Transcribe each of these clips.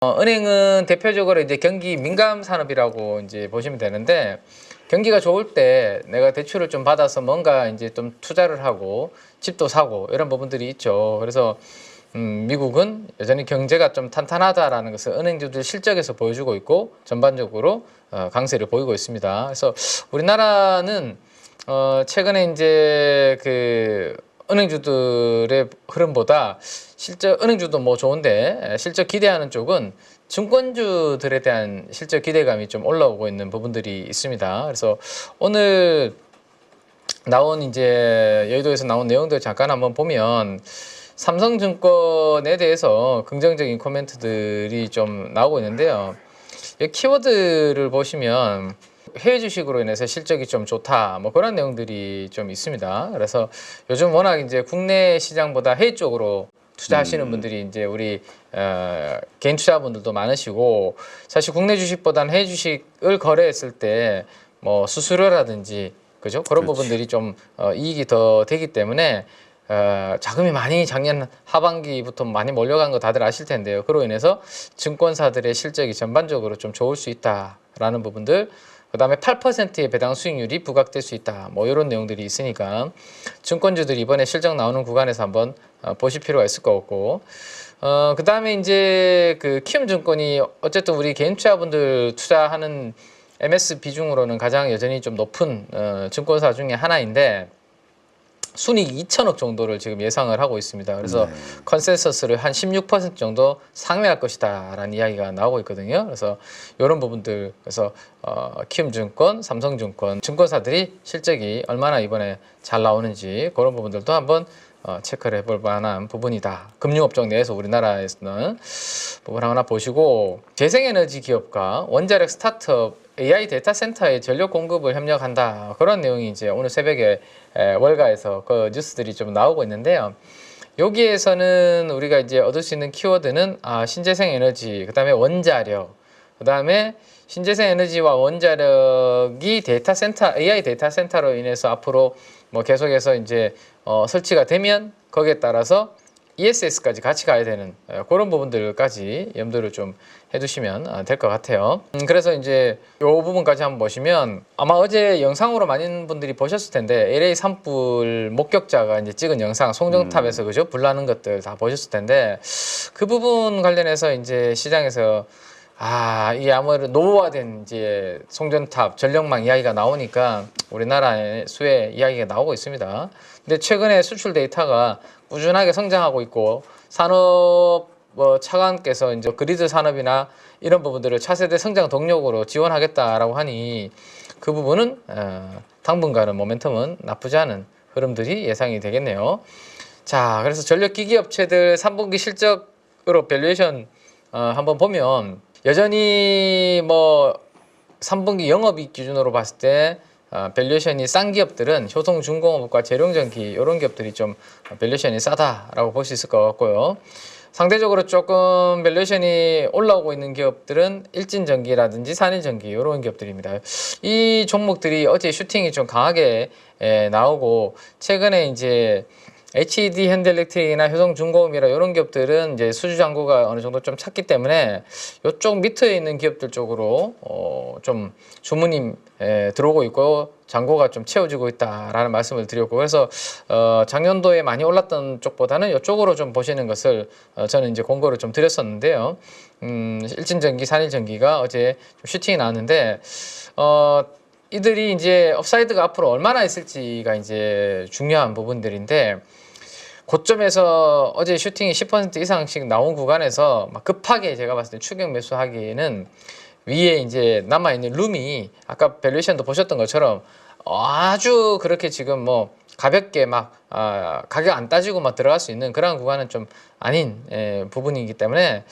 은행은 대표적으로 이제 경기 민감 산업이라고 이제 보시면 되는데, 경기가 좋을 때 내가 대출을 좀 받아서 뭔가 이제 좀 투자를 하고 집도 사고 이런 부분들이 있죠. 그래서 미국은 여전히 경제가 좀 탄탄하다라는 것을 은행주들 실적에서 보여주고 있고, 전반적으로 강세를 보이고 있습니다. 그래서 우리나라는 최근에 이제 그 은행주들의 흐름보다 실적, 은행주도 뭐 좋은데 실적 기대하는 쪽은 증권주들에 대한 실적 기대감이 좀 올라오고 있는 부분들이 있습니다. 그래서 오늘 나온 이제 여의도에서 나온 내용들 잠깐 한번 보면, 삼성증권에 대해서 긍정적인 코멘트들이 좀 나오고 있는데요. 이 키워드를 보시면 해외 주식으로 인해서 실적이 좀 좋다, 뭐 그런 내용들이 좀 있습니다. 그래서 요즘 워낙 이제 국내 시장보다 해외 쪽으로 투자하시는 분들이 이제 우리 개인 투자분들도 많으시고, 사실 국내 주식보다는 해외 주식을 거래했을 때 뭐 수수료라든지 그죠? 그런 그렇지. 부분들이 좀 이익이 더 되기 때문에 자금이 많이 작년 하반기부터 많이 몰려간 거 다들 아실 텐데요. 그로 인해서 증권사들의 실적이 전반적으로 좀 좋을 수 있다라는 부분들, 그다음에 8%의 배당 수익률이 부각될 수 있다, 뭐 이런 내용들이 있으니까 증권주들이 이번에 실적 나오는 구간에서 한번 보실 필요가 있을 것 같고, 그다음에 이제 그 키움증권이 어쨌든 우리 개인 투자분들 투자하는 MS 비중으로는 가장 여전히 좀 높은 증권사 중에 하나인데, 순이익 2천억 정도를 지금 예상을 하고 있습니다. 그래서 네. 컨센서스를 한 16% 정도 상회할 것이다 라는 이야기가 나오고 있거든요. 그래서 이런 부분들, 그래서 키움증권, 삼성증권 증권사들이 실적이 얼마나 이번에 잘 나오는지 그런 부분들도 한번 체크를 해볼 만한 부분이다. 금융업종 내에서 우리나라에서는 부분 하나 보시고, 재생에너지 기업과 원자력 스타트업, AI 데이터 센터의 전력 공급을 협력한다, 그런 내용이 이제 오늘 새벽에 월가에서 그 뉴스들이 좀 나오고 있는데요. 여기에서는 우리가 이제 얻을 수 있는 키워드는 신재생 에너지, 그다음에 원자력, 그다음에 신재생 에너지와 원자력이 데이터 센터, AI 데이터 센터로 인해서 앞으로 뭐 계속해서 이제 설치가 되면 거기에 따라서 ESS까지 같이 가야 되는 그런 부분들까지 염두를 좀 해두시면 될 것 같아요. 그래서 이제 이 부분까지 한번 보시면, 아마 어제 영상으로 많은 분들이 보셨을 텐데, LA 산불 목격자가 이제 찍은 영상, 송정탑에서 그죠? 불나는 것들 다 보셨을 텐데, 그 부분 관련해서 이제 시장에서 이게 아무래도 노후화된 이제 송전탑 전력망 이야기가 나오니까 우리나라의 수혜 이야기가 나오고 있습니다. 근데 최근에 수출 데이터가 꾸준하게 성장하고 있고, 산업 차관께서 이제 그리드 산업이나 이런 부분들을 차세대 성장 동력으로 지원하겠다라고 하니, 그 부분은 당분간은 모멘텀은 나쁘지 않은 흐름들이 예상이 되겠네요. 자, 그래서 전력기기 업체들 3분기 실적으로 밸류에이션 한번 보면, 여전히 뭐 3분기 영업이익 기준으로 봤을 때 밸류에이션이 싼 기업들은 효성중공업과 재룡전기, 이런 기업들이 좀 밸류에이션이 싸다라고 볼 수 있을 것 같고요. 상대적으로 조금 밸류에이션이 올라오고 있는 기업들은 일진전기라든지 산일전기, 이런 기업들입니다. 이 종목들이 어제 슈팅이 좀 강하게 나오고, 최근에 이제 HED 현대일렉트릭이나 효성중공업이나 이런 기업들은 이제 수주 잔고가 어느 정도 좀 찼기 때문에 이쪽 밑에 있는 기업들 쪽으로 좀 주문이 들어오고 있고, 잔고가 좀 채워지고 있다라는 말씀을 드렸고, 그래서 작년도에 많이 올랐던 쪽보다는 이쪽으로 좀 보시는 것을 저는 이제 공고를 좀 드렸었는데요. 일진전기, 산일전기가 어제 좀 슈팅이 나왔는데, 이들이 이제 업사이드가 앞으로 얼마나 있을지가 이제 중요한 부분들인데, 고점에서 어제 슈팅이 10% 이상씩 나온 구간에서 막 급하게 제가 봤을 때 추격 매수하기에는, 위에 이제 남아있는 룸이 아까 밸류에이션도 보셨던 것처럼 아주 그렇게 지금 뭐 가볍게 막 가격 안 따지고 막 들어갈 수 있는 그런 구간은 좀 아닌 부분이기 때문에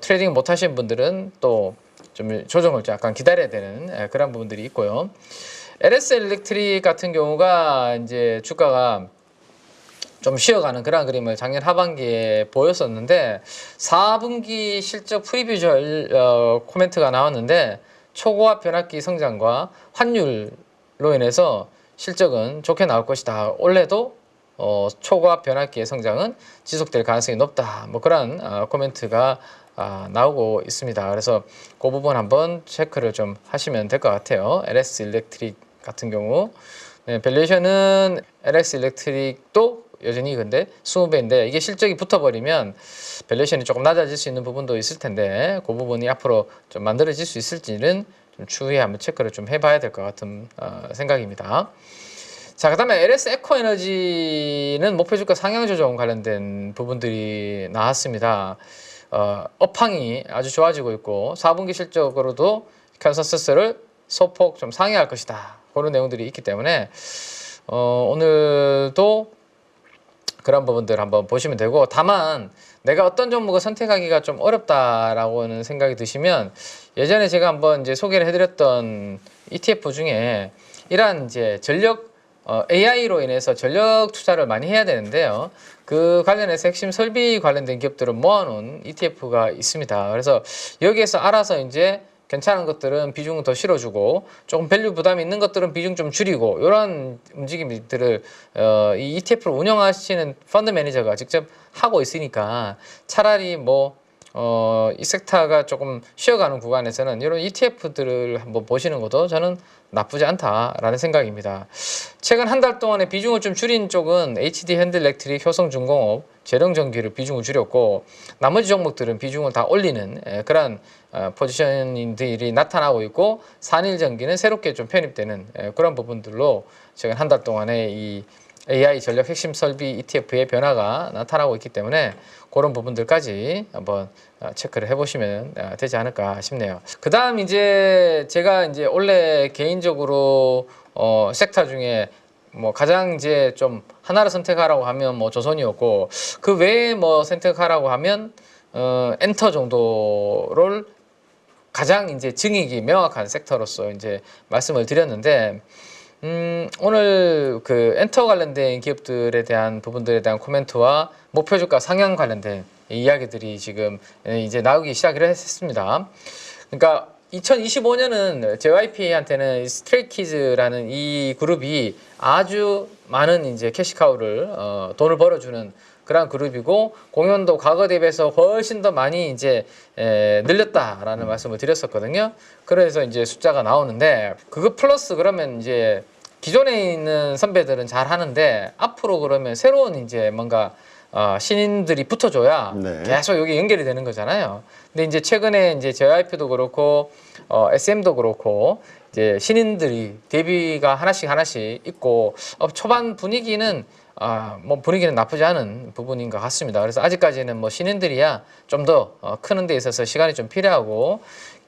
트레이딩 못 하신 분들은 또 좀 조정을 약간 기다려야 되는 그런 부분들이 있고요. LS 일렉트릭 같은 경우가 이제 주가가 좀 쉬어가는 그런 그림을 작년 하반기에 보였었는데, 4분기 실적 프리뷰 코멘트가 나왔는데, 초고압 변압기 성장과 환율로 인해서 실적은 좋게 나올 것이다. 올해도 초고압 변압기의 성장은 지속될 가능성이 높다. 뭐 그런 코멘트가 나오고 있습니다. 그래서 그 부분 한번 체크를 좀 하시면 될 것 같아요. LS 일렉트릭 같은 경우 밸류에이션은 LS 일렉트릭도 여전히 근데 20배인데 이게 실적이 붙어버리면 밸류에이션이 조금 낮아질 수 있는 부분도 있을 텐데 그 부분이 앞으로 좀 만들어질 수 있을지는 좀 추후에 한번 체크를 좀 해봐야 될 것 같은 생각입니다. 자, 그 다음에 LS 에코에너지는 목표주가 상향 조정 관련된 부분들이 나왔습니다. 업황이 아주 좋아지고 있고 4분기 실적으로도 컨센서스를 소폭 좀 상회할 것이다. 그런 내용들이 있기 때문에 오늘도 그런 부분들 한번 보시면 되고, 다만 내가 어떤 종목을 선택하기가 좀 어렵다라고는 생각이 드시면 예전에 제가 한번 이제 소개를 해드렸던 ETF 중에 이러한 이제 전력 AI로 인해서 전력 투자를 많이 해야 되는데요. 그 관련해서 핵심 설비 관련된 기업들을 모아놓은 ETF가 있습니다. 그래서 여기에서 알아서 이제 괜찮은 것들은 비중을 더 실어주고 조금 밸류 부담이 있는 것들은 비중 좀 줄이고 이런 움직임들을 이 ETF를 운영하시는 펀드 매니저가 직접 하고 있으니까 차라리 이 섹터가 조금 쉬어가는 구간에서는 이런 ETF들을 한번 보시는 것도 저는 나쁘지 않다라는 생각입니다. 최근 한 달 동안에 비중을 좀 줄인 쪽은 HD 현대일렉트릭, 효성중공업, 재령전기를 비중을 줄였고 나머지 종목들은 비중을 다 올리는 그런 포지셔닝들이 나타나고 있고 산일전기는 새롭게 좀 편입되는 그런 부분들로 최근 한 달 동안에 이 AI 전력 핵심 설비 ETF의 변화가 나타나고 있기 때문에 그런 부분들까지 한번 체크를 해보시면 되지 않을까 싶네요. 그 다음 이제 제가 이제 원래 개인적으로 섹터 중에 가장 이제 좀 하나를 선택하라고 하면 조선이었고 그 외에 선택하라고 하면 엔터 정도를 가장 이제 증익이 명확한 섹터로서 이제 말씀을 드렸는데 오늘 그 엔터 관련된 기업들에 대한 부분들에 대한 코멘트와 목표 주가 상향 관련된 이야기들이 지금 이제 나오기 시작을 했습니다. 그러니까 2025년은 JYP한테는 스트레이키즈라는 이 그룹이 아주 많은 이제 캐시카우를 돈을 벌어주는 그런 그룹이고 공연도 과거 대비해서 훨씬 더 많이 이제 늘렸다라는 말씀을 드렸었거든요. 그래서 이제 숫자가 나오는데 그거 플러스 그러면 이제 기존에 있는 선배들은 잘 하는데 앞으로 그러면 새로운 이제 뭔가 신인들이 붙어줘야 계속 여기 연결이 되는 거잖아요. 근데 이제 최근에 이제 JYP도 그렇고 SM도 그렇고 이제 신인들이 데뷔가 하나씩 있고 초반 분위기는 분위기는 나쁘지 않은 부분인 것 같습니다. 그래서 아직까지는 신인들이야 좀 더 크는 데 있어서 시간이 좀 필요하고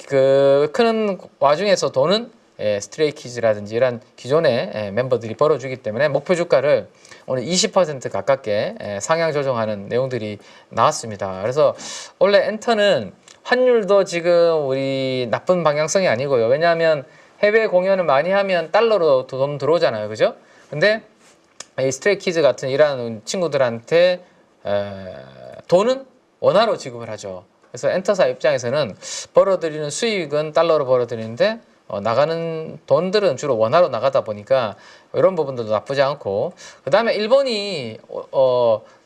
그 크는 와중에서 도는 스트레이키즈라든지 이런 기존의 멤버들이 벌어주기 때문에 목표 주가를 오늘 20% 가깝게 상향 조정하는 내용들이 나왔습니다. 그래서 원래 엔터는 환율도 지금 우리 나쁜 방향성이 아니고요. 왜냐하면 해외 공연을 많이 하면 달러로 돈 들어오잖아요. 그죠? 근데 이 스트레이키즈 같은 이런 친구들한테 돈은 원화로 지급을 하죠. 그래서 엔터사 입장에서는 벌어들이는 수익은 달러로 벌어들이는데 나가는 돈들은 주로 원화로 나가다 보니까 이런 부분들도 나쁘지 않고 그 다음에 일본이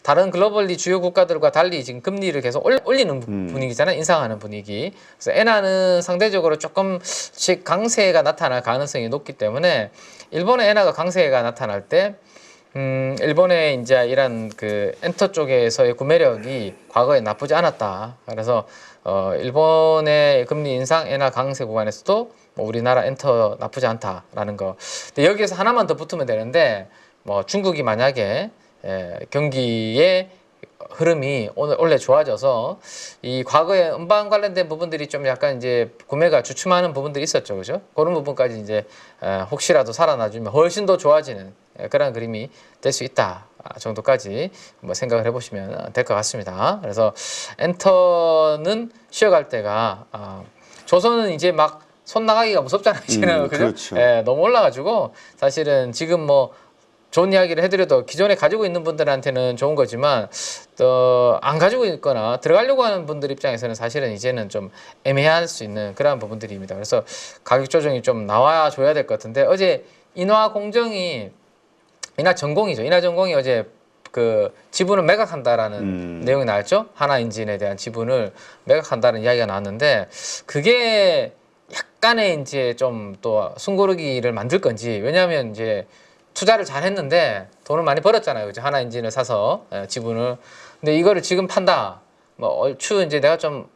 다른 글로벌리 주요 국가들과 달리 지금 금리를 계속 올리는 분위기잖아요. 인상하는 분위기. 그래서 엔화는 상대적으로 조금씩 강세가 나타날 가능성이 높기 때문에 일본의 엔화가 강세가 나타날 때 일본의 이제 이런 그 엔터 쪽에서의 구매력이 과거에 나쁘지 않았다. 그래서 일본의 금리 인상, 엔화 강세 구간에서도 우리나라 엔터 나쁘지 않다라는 거. 근데 여기에서 하나만 더 붙으면 되는데 중국이 만약에 경기의 흐름이 원래 좋아져서 이 과거에 음반 관련된 부분들이 좀 약간 이제 구매가 주춤하는 부분들이 있었죠, 그죠? 그런 부분까지 이제 혹시라도 살아나주면 훨씬 더 좋아지는 그런 그림이 될 수 있다 정도까지 생각을 해보시면 될 것 같습니다. 그래서 엔터는 쉬어갈 때가 조선은 이제 막 손 나가기가 무섭잖아요, 이제는 그죠? 그렇죠. 너무 올라가지고 사실은 지금 좋은 이야기를 해드려도 기존에 가지고 있는 분들한테는 좋은 거지만 또 안 가지고 있거나 들어가려고 하는 분들 입장에서는 사실은 이제는 좀 애매할 수 있는 그런 부분들입니다. 그래서 가격 조정이 좀 나와줘야 될 것 같은데 어제 인화전공이죠. 인화전공이 어제 그 지분을 매각한다라는 내용이 나왔죠. 하나엔진에 대한 지분을 매각한다는 이야기가 나왔는데 그게 약간의 이제 좀 또 숨고르기를 만들 건지 왜냐하면 이제 투자를 잘 했는데 돈을 많이 벌었잖아요. 그죠? 하나엔진을 사서 지분을. 근데 이거를 지금 판다. 뭐 얼추 이제 내가 좀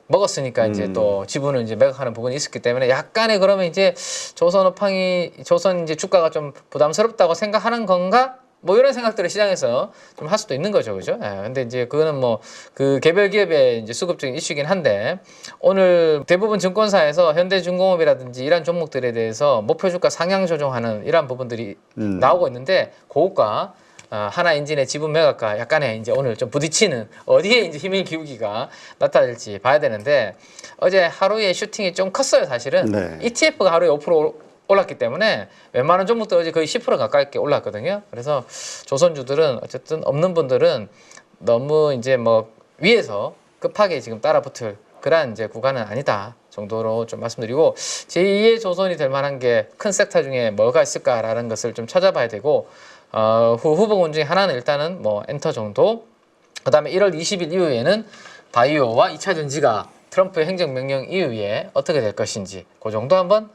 먹었으니까 이제 또 지분을 이제 매각하는 부분이 있었기 때문에 약간의 그러면 이제 조선 이제 주가가 좀 부담스럽다고 생각하는 건가? 뭐 이런 생각들을 시장에서 좀 할 수도 있는 거죠, 그죠? 예, 근데 이제 그거는 뭐 그 개별 기업의 이제 수급적인 이슈긴 한데 오늘 대부분 증권사에서 현대중공업이라든지 이런 종목들에 대해서 목표 주가 상향 조정하는 이러한 부분들이 나오고 있는데 고가 하나엔진의 지분 매각과 약간의 이제 오늘 좀 부딪히는 어디에 이제 힘의 기울기가 나타날지 봐야 되는데 어제 하루에 슈팅이 좀 컸어요, 사실은. 네. ETF가 하루에 5% 올랐기 때문에 웬만한 종목들 어제 거의 10% 가까이 올랐거든요. 그래서 조선주들은 어쨌든 없는 분들은 너무 이제 뭐 위에서 급하게 지금 따라붙을 그러한 이제 구간은 아니다 정도로 좀 말씀드리고 제2의 조선이 될 만한 게 큰 섹터 중에 뭐가 있을까라는 것을 좀 찾아봐야 되고 후보군 중에 하나는 일단은 뭐 엔터 정도 그다음에 1월 20일 이후에는 바이오와 2차 전지가 트럼프 행정명령 이후에 어떻게 될 것인지 그 정도 한번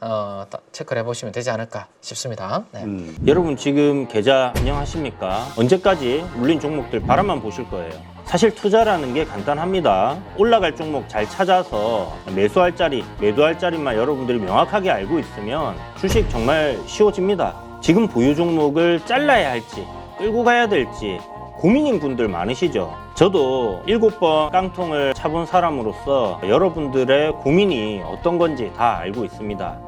체크를 해보시면 되지 않을까 싶습니다. 네. 여러분 지금 계좌 안녕하십니까? 언제까지 물린 종목들 바라만 보실 거예요. 사실 투자라는 게 간단합니다. 올라갈 종목 잘 찾아서 매수할 자리, 매도할 자리만 여러분들이 명확하게 알고 있으면 주식 정말 쉬워집니다. 지금 보유 종목을 잘라야 할지 끌고 가야 될지 고민인 분들 많으시죠? 저도 7번 깡통을 차본 사람으로서 여러분들의 고민이 어떤 건지 다 알고 있습니다.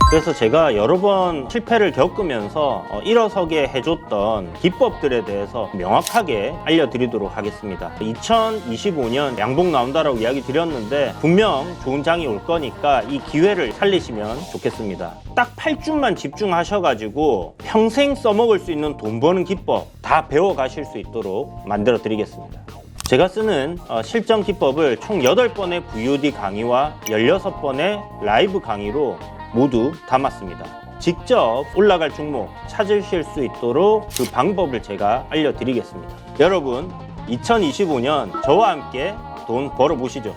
그래서 제가 여러 번 실패를 겪으면서 일어서게 해줬던 기법들에 대해서 명확하게 알려드리도록 하겠습니다. 2025년 양봉 나온다라고 이야기 드렸는데 분명 좋은 장이 올 거니까 이 기회를 살리시면 좋겠습니다. 딱 8주만 집중하셔가지고 평생 써먹을 수 있는 돈 버는 기법 다 배워가실 수 있도록 만들어 드리겠습니다. 제가 쓰는 실전 기법을 총 8번의 VOD 강의와 16번의 라이브 강의로 모두 담았습니다. 직접 올라갈 종목 찾으실 수 있도록 그 방법을 제가 알려드리겠습니다. 여러분 2025년 저와 함께 돈 벌어보시죠.